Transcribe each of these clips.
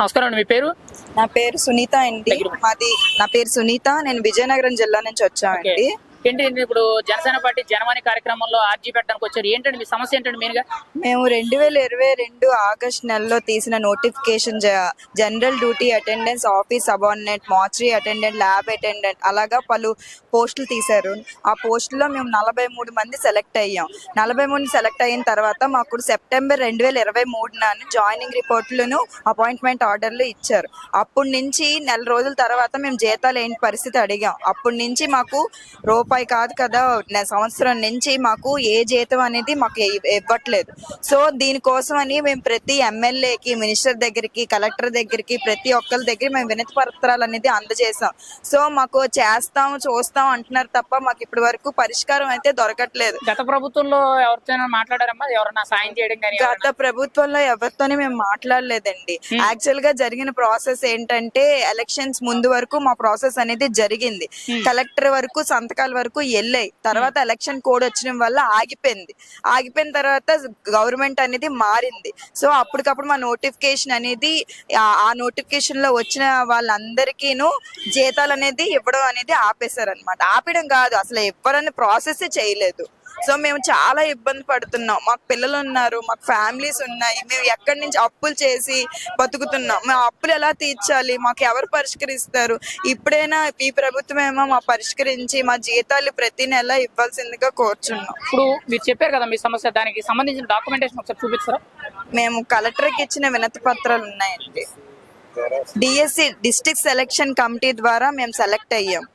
నమస్కారం అండి. మీ పేరు? నా పేరు సునీత అండి. నా పేరు సునీత. నేను విజయనగరం జిల్లా నుంచి వచ్చానండి. ఏంటి ఇప్పుడు జనసేన పార్టీ జనవాణి కార్యక్రమంలో ఆర్జీ పెట్టడానికి వచ్చారు. ఏంటండి మీ సమస్య ఏంటండి మెయిన్ గా? మేము 2022 ఆగస్ట్ నెలలో తీసిన notification general duty attendance, office subordinate, mortuary attendant, lab attendant అలాగా పలు పోస్టులు తీశారు. ఆ పోస్టుల్లో మేము 43 మంది సెలెక్ట్ అయ్యాం. 43 సెలెక్ట్ అయిన తర్వాత మాకు సెప్టెంబర్ 2023 జాయినింగ్ రిపోర్టులను అపాయింట్మెంట్ ఆర్డర్లు ఇచ్చారు. అప్పటి నుంచి నెల రోజుల తర్వాత మేము జీతాలు ఏంటి పరిస్థితి అడిగాం. అప్పటి నుంచి మాకు రూపాయి కాదు కదా, సంవత్సరం నుంచి మాకు ఏ జీతం అనేది మాకు ఇవ్వట్లేదు. సో దీనికోసం అని మేము ప్రతి ఎమ్మెల్యేకి, మినిస్టర్ దగ్గరికి, కలెక్టర్ దగ్గరికి, ప్రతి ఒక్కరి దగ్గర మేము వినతి పత్రాలు అనేది అందజేసాం. సో మాకు చేస్తాం చూస్తాం అంటున్నారు తప్ప మాకు ఇప్పటి వరకు పరిష్కారం అయితే దొరకట్లేదు. గత ప్రభుత్వంలో ఎవరితో మాట్లాడారమ్మా? ఎవరన్నా సాయం చేయడం కానీ? గత ప్రభుత్వంలో ఎవరితోనే మేము మాట్లాడలేదండి. యాక్చువల్ గా జరిగిన ప్రాసెస్ ఏంటంటే ఎలక్షన్స్ ముందు వరకు మా ప్రాసెస్ అనేది జరిగింది. కలెక్టర్ వరకు సంతకాల వరకు వెళ్ళాయి. తర్వాత ఎలక్షన్ కోడ్ వచ్చిన వల్ల ఆగిపోయింది. ఆగిపోయిన తర్వాత గవర్నమెంట్ అనేది మారింది. సో అప్పటికప్పుడు మా నోటిఫికేషన్ అనేది ఆ నోటిఫికేషన్ లో వచ్చిన వాళ్ళందరికీను జీతాలు అనేది ఇవ్వడం అనేది ఆపేశారు అనమాట. ఆపేయడం కాదు, అసలు ఇవ్వరని ప్రాసెస్ చేయలేదు. సో మేము చాలా ఇబ్బంది పడుతున్నాం. మాకు పిల్లలు ఉన్నారు, మాకు ఫ్యామిలీస్ ఉన్నాయి. మేము ఎక్కడి నుంచి అప్పులు చేసి బతుకుతున్నాం. మేము అప్పులు ఎలా తీర్చాలి? మాకు ఎవరు పరిష్కరిస్తారు? ఇప్పుడైనా ఈ ప్రభుత్వం ఏమో మా పరిష్కరించి మా జీతాలు ప్రతి నెల ఇవ్వాల్సిందిగా కోరుచున్నాం. ఇప్పుడు మీరు చెప్పారు కదా మీ సమస్య, దానికి సంబంధించిన డాక్యుమెంటేషన్ ఒకసారి చూపిస్తారా? మేము కలెక్టర్కి ఇచ్చిన వినతి పత్రాలు ఉన్నాయండి. డిఎస్సి డిస్ట్రిక్ట్ సెలక్షన్ కమిటీ ద్వారా మేము సెలెక్ట్ అయ్యాం.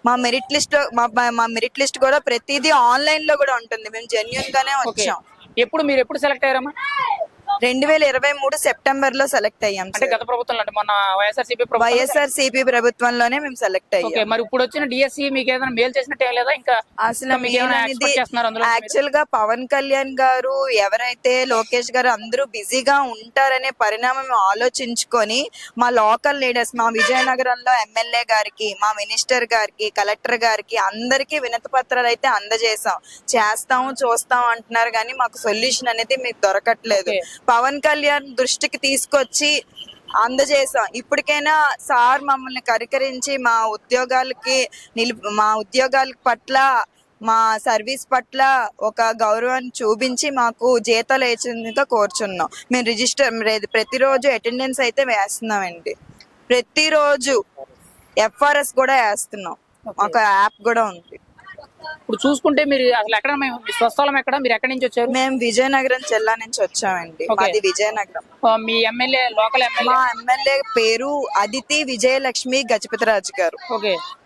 మా మెరిట్ లిస్ట్ కూడా ప్రతిదీ ఆన్లైన్ లో కూడా ఉంటుంది. మేము జెన్యూన్ గానే వచ్చాం. మీరు ఎప్పుడు సెలెక్ట్ అయ్యారమ్మా? 2023 సెప్టెంబర్ లో సెలెక్ట్ అయ్యాం. అంటే గత ప్రభుత్వంలో, అంటే మొన్న వైఎస్ఆర్సీపీ ప్రభుత్వంలోనే మేము సెలెక్ట్ అయ్యాం. మరి ఇప్పుడు వచ్చిన డిఎస్సి మీకు ఏదైనా మేలు చేసినట్టే లేదా? ఇంకా అసలు యాక్చువల్ గా పవన్ కళ్యాణ్ గారు, ఎవరైతే లోకేష్ గారు అందరూ బిజీగా ఉంటారనే పరిణామం ఆలోచించుకొని మా లోకల్ లీడర్స్, మా విజయనగరంలో ఎమ్మెల్యే గారికి, మా మినిస్టర్ గారికి, కలెక్టర్ గారికి అందరికీ వినతి పత్రాలు అయితే అందజేసాం. చేస్తాం చూస్తాం అంటున్నారు కానీ మాకు సొల్యూషన్ అనేది మీకు దొరకట్లేదు. పవన్ కళ్యాణ్ దృష్టికి తీసుకొచ్చి అందజేసాం. ఇప్పటికైనా సార్ మమ్మల్ని కరికరించి మా ఉద్యోగాల పట్ల, మా సర్వీస్ పట్ల ఒక గౌరవాన్ని చూపించి మాకు జీతాలు వేసేందుకు కోరుచున్నాం. మేము ప్రతిరోజు అటెండెన్స్ అయితే వేస్తున్నామండి. ప్రతిరోజు ఎఫ్ఆర్ఎస్ కూడా వేస్తున్నాం. ఒక యాప్ కూడా ఉంది. ఇప్పుడు చూసుకుంటే మీరు అసలు ఎక్కడ, స్వస్థలం ఎక్కడ, మీరు ఎక్కడి నుంచి వచ్చారు? మేము విజయనగరం జిల్లా నుంచి వచ్చామండి. అది విజయనగరం. మీ ఎమ్మెల్యే, లోకల్ ఎమ్మెల్యే? మా ఎమ్మెల్యే పేరు అదితి విజయలక్ష్మి గజపతిరాజు గారు.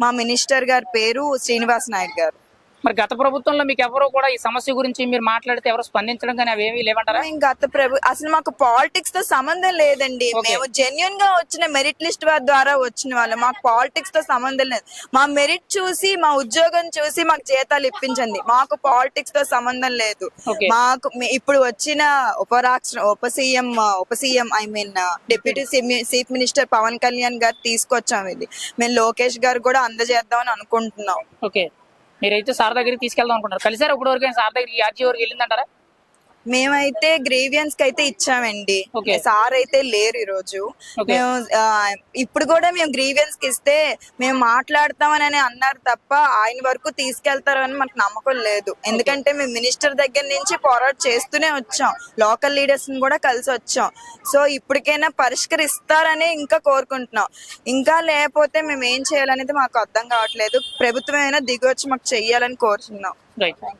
మా మినిస్టర్ గారి పేరు శ్రీనివాస్ నాయక్ గారు. మరి గత ప్రభుత్వంలో మీకు ఎవరు కూడా ఈ సమస్య గురించి మీరు మాట్లాడితే ఎవరు స్పందించడం కానీ అవేమీ లేవంటారా? అసలు మాకు పాలిటిక్స్ తో సంబంధం లేదండి. మేము జెన్యూన్ గా వచ్చిన మెరిట్ లిస్ట్ ద్వారా వచ్చిన వాళ్ళు. మాకు పాలిటిక్స్ తో సంబంధం లేదు. మా మెరిట్ చూసి, మా ఉద్యోగం చూసి మాకు జీతాలు ఇప్పించండి. మాకు పాలిటిక్స్ తో సంబంధం లేదు. మాకు ఇప్పుడు వచ్చిన ఉప CM deputy chief minister Pawan Kalyan గారు తీసుకొచ్చాం. ఇది మేము లోకేష్ గారు కూడా అందజేద్దామని అనుకుంటున్నాం. మీరైతే సార్ దగ్గరికి తీసుకెళ్దాం అనుకుంటారు. కలిసారు ఇప్పుడు వరకు? సార్ దగ్గరికి ఆర్జీ వరకు వెళ్ళిందంటారా? మేమైతే గ్రీవియన్స్ కి అయితే ఇచ్చామండి. సార్ అయితే లేరు ఈ రోజు. మేము ఇప్పుడు కూడా మేము గ్రీవియన్స్ కి ఇస్తే మేము మాట్లాడతామని అన్నారు తప్ప ఆయన వరకు తీసుకెళ్తారని మనకు నమ్మకం లేదు. ఎందుకంటే మేము మినిస్టర్ దగ్గర నుంచి పోరాటం చేస్తూనే వచ్చాం. లోకల్ లీడర్స్ ని కూడా కలిసి వచ్చాం. సో ఇప్పటికైనా పరిష్కరిస్తారని ఇంకా కోరుకుంటున్నాం. ఇంకా లేకపోతే మేము ఏం చేయాలనేది మాకు అర్థం కావట్లేదు. ప్రభుత్వం అయినా దిగొచ్చి మాకు చెయ్యాలని కోరుతున్నాం.